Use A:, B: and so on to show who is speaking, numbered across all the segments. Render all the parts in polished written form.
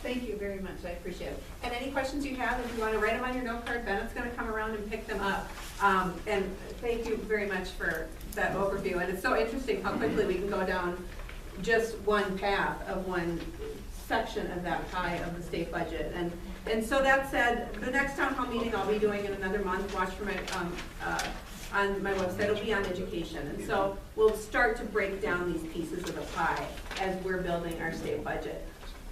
A: Thank you very much, I appreciate it. And any questions you have, if you want to write them on your note card, Bennett's going to come around and pick them up. And thank you very much for that overview. And it's so interesting how quickly we can go down just one path of one section of that pie of the state budget. And so that said, the next town hall meeting I'll be doing in another month, watch for my, on my website, it'll be on education. And so we'll start to break down these pieces of the pie as we're building our state budget.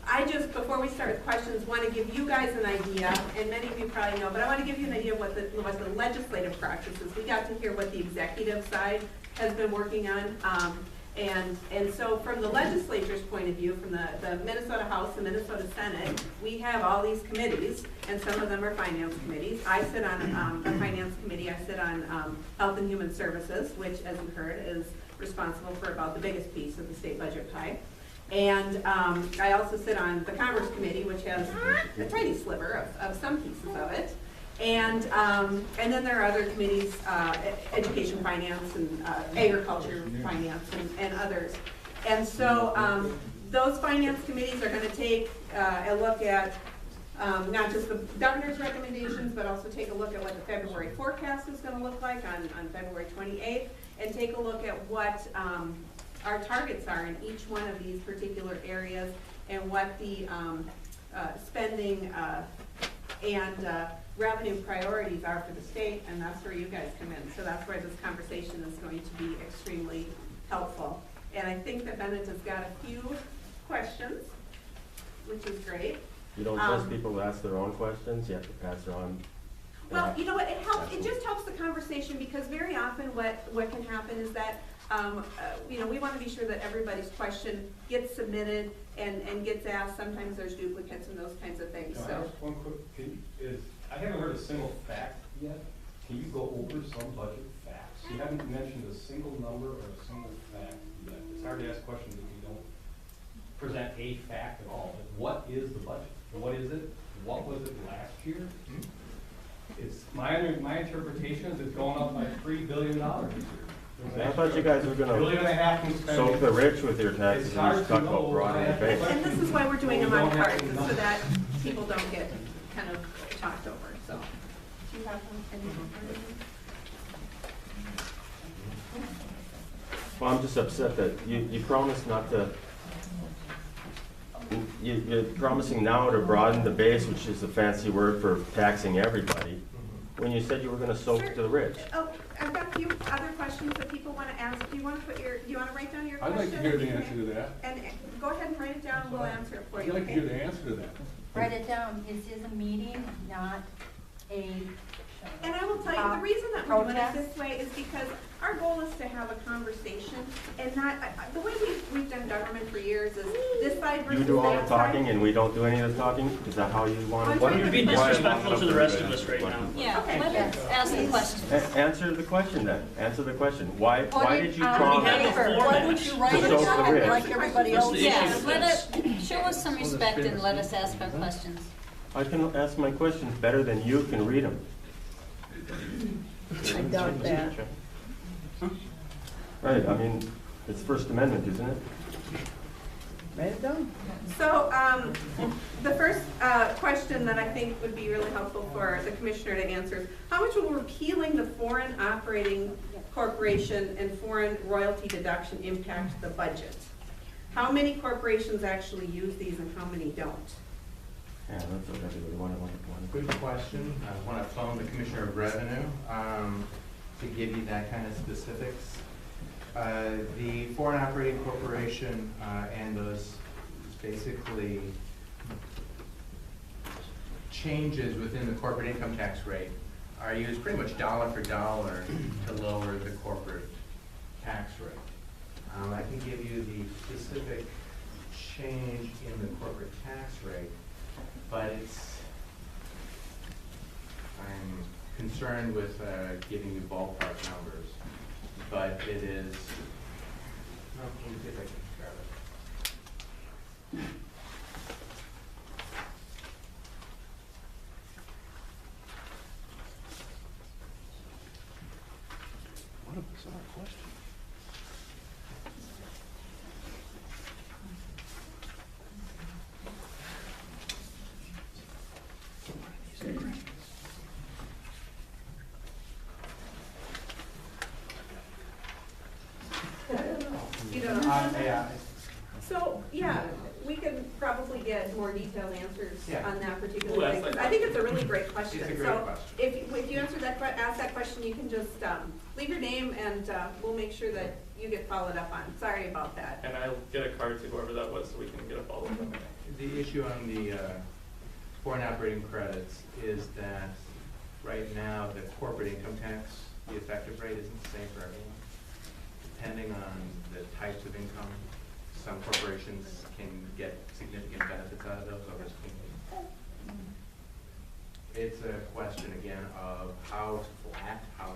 A: I just, before we start with questions, want to give you guys an idea, and many of you probably know, but I want to give you an idea of what the legislative practice is. We got to hear what the executive side has been working on. And so from the legislature's point of view, from the Minnesota House, the Minnesota Senate, we have all these committees, and some of them are finance committees. I sit on a finance committee. I sit on Health and Human Services, which, as you heard, is responsible for about the biggest piece of the state budget pie. And I also sit on the Commerce Committee, which has a tiny sliver of some pieces of it. And then there are other committees, education, finance, and agriculture, finance, and others. And so those finance committees are going to take a look at not just the governor's recommendations, but also take a look at what the February forecast is going to look like on February 28th, and take a look at what our targets are in each one of these particular areas, and what the spending and revenue priorities are for the state, and that's where you guys come in. So that's where this conversation is going to be extremely helpful. And I think that Bennett has got a few questions, which is great.
B: You don't trust people to ask their own questions, you have to pass it on.
A: Well, you know what, it helps. It just helps the conversation, because very often what can happen is that you know, we want to be sure that everybody's question gets submitted and gets asked. Sometimes there's duplicates and those kinds of things.
C: Can I ask one quick, I haven't heard a single fact yet. Can you go over some budget facts? You haven't mentioned a single number or a single fact yet. It's hard to ask questions if you don't present a fact at all. Like, what is the budget? What is it? What was it last year? It's my interpretation is it's going up by $3 billion this year.
B: I thought you guys were going to soak the rich with your taxes and just talk about broad and base.
A: And this is why we're doing them on cards, so that people don't get kind of talked over. So, do you have anything?
B: Well, I'm just upset that you promised not to, you're promising now to broaden the base, which is a fancy word for taxing everybody, when you said you were going to soak to the rich.
A: Oh, I've got a few other questions that people want to ask. Do you want to write down your question?
C: I'd like to hear the answer to that.
A: And go ahead and write it down, we'll answer it for you.
C: I'd like to hear the answer to that.
D: Write it down. This is a meeting, not a
A: And I will tell you, the reason that we're doing it this way is because our goal is to have a conversation and not, the way we've done government for years is this side versus
B: You do all the
A: that side.
B: talking and we don't do any of the talking? Is that how you want it?
A: I'm
E: You're being disrespectful to the rest of us right now.
D: Yeah,
A: Okay.
D: let's ask the question.
B: Answer the question then. Answer the question. Why did you
E: We have
B: promise?
E: the format.
D: Why don't you write
B: To
D: it
B: soak the
D: down
B: rich.
D: like everybody
E: What's
D: else?
E: the
D: Yeah,
E: issue?
D: let us, show us some respect and let us ask our questions.
B: I can ask my questions better than you can read them.
D: I doubt that.
B: Right, I mean, it's First Amendment, isn't it?
D: Write it down.
A: So the first question that I think would be really helpful for the commissioner to answer is, how much will repealing the foreign operating corporation and foreign royalty deduction impact the budget? How many corporations actually use these and how many don't?
B: Yeah, that's what everybody wanted.
F: Good question. I want to phone the Commissioner of Revenue to give you that kind of specifics. The foreign operating corporation and those basically changes within the corporate income tax rate are used pretty much dollar for dollar to lower the corporate tax rate. I can give you the specific change in the corporate tax rate, but I'm concerned with giving you ballpark numbers, but it is, no, let me see if I can grab it.
C: What a bizarre question.
A: get more detailed answers
F: Yeah.
A: on that
E: Ooh,
A: particular
E: that's
A: thing. 'Cause
E: like-
A: I think it's a really great question.
F: It's a great
A: So
F: question.
A: if you answer that, ask that question, you can just leave your name and we'll make sure that you get followed up on. Sorry about that.
E: And I'll get a card to whoever that was so we can get a follow-up on that.
F: The issue on the foreign operating credits is that right now, the corporate income tax, the effective rate isn't the same for everyone. Depending on the types of income, some corporations can get significant benefits out of those, others can't. It's a question again of how flat, how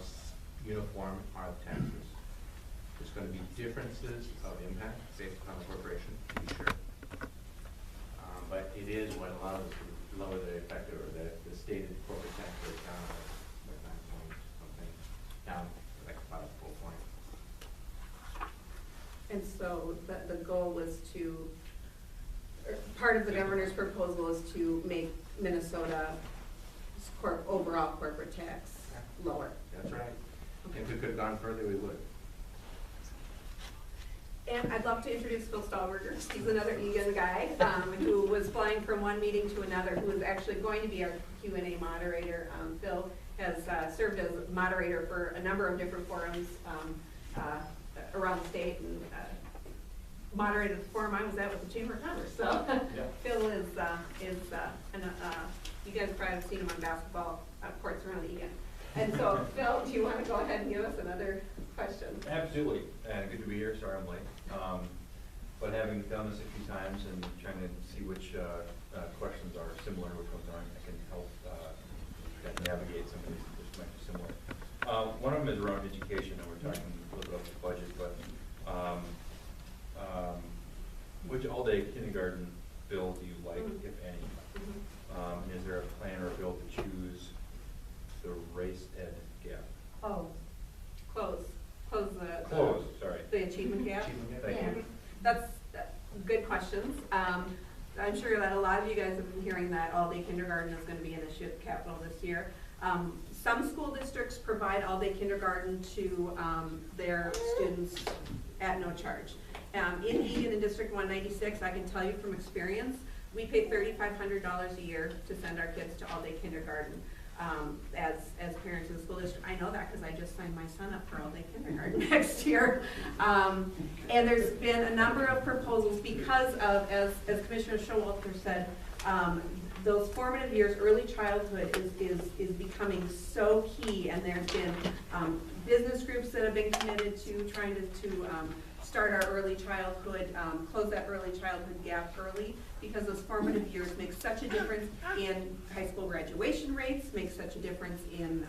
F: uniform are the taxes. There's going to be differences of impact based upon the corporation, to be sure. But it is what allows us to lower the effective or the stated corporate tax rate down like 9 point something, down like about a full point.
A: And so the goal was to, or part of the governor's proposal is to make Minnesota's overall corporate tax lower.
F: That's right. If we could have gone further, we would.
A: And I'd love to introduce Phil Stahlberger. He's another Eagan guy who was flying from one meeting to another, who is actually going to be our Q&A moderator. Phil has served as moderator for a number of different forums around the state and moderated the forum I was at with the Chamber of Commerce. So Phil is you guys probably have seen him on basketball courts around Eagan. And so Phil, do you want to go ahead and give us another question?
G: Absolutely, and good to be here, sorry I'm late. But having done this a few times and trying to see which questions are similar, which ones aren't, I can help navigate some of these which might be similar. One of them is around education, and we're talking a little bit about the budget, but which all-day kindergarten bill do you like, if any? Is there a plan or a bill to choose the race ed gap?
A: Oh, close
G: Sorry.
A: the achievement gap.
G: Thank you.
A: That's good questions. I'm sure that a lot of you guys have been hearing that all-day kindergarten is going to be an issue at the Capitol this year. Some school districts provide all-day kindergarten to their students at no charge. In Eagan in District 196, I can tell you from experience, we pay $3,500 a year to send our kids to all-day kindergarten. As parents of the school district, I know that because I just signed my son up for all-day kindergarten next year. And there's been a number of proposals because of, as Commissioner Schowalter said, those formative years, early childhood is becoming so key, and there's been business groups that have been committed to trying to start our early childhood, close that early childhood gap early, because those formative years make such a difference in high school graduation rates, make such a difference in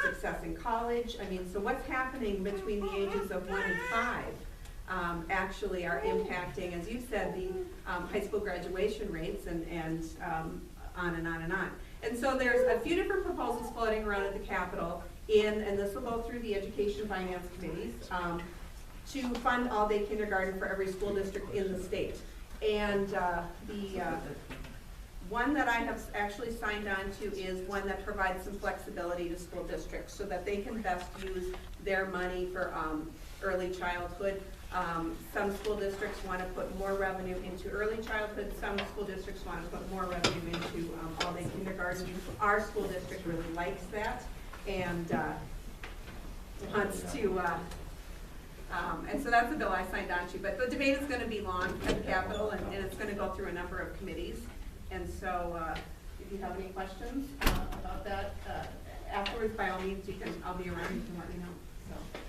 A: success in college. I mean, so what's happening between the ages of 1 and 5 actually are impacting, as you said, the high school graduation rates and on and on and on. And so there's a few different proposals floating around at the Capitol and this will go through the Education Finance Committees, to fund all-day kindergarten for every school district in the state. And the one that I have actually signed on to is one that provides some flexibility to school districts so that they can best use their money for early childhood. Some school districts want to put more revenue into early childhood. Some school districts want to put more revenue into all-day kindergarten. Our school district really likes that and wants to and so that's the bill I signed on to. But the debate is going to be long at the Capitol, and it's going to go through a number of committees. And so if you have any questions about that afterwards, by all means, I'll be around. You can let me know. So.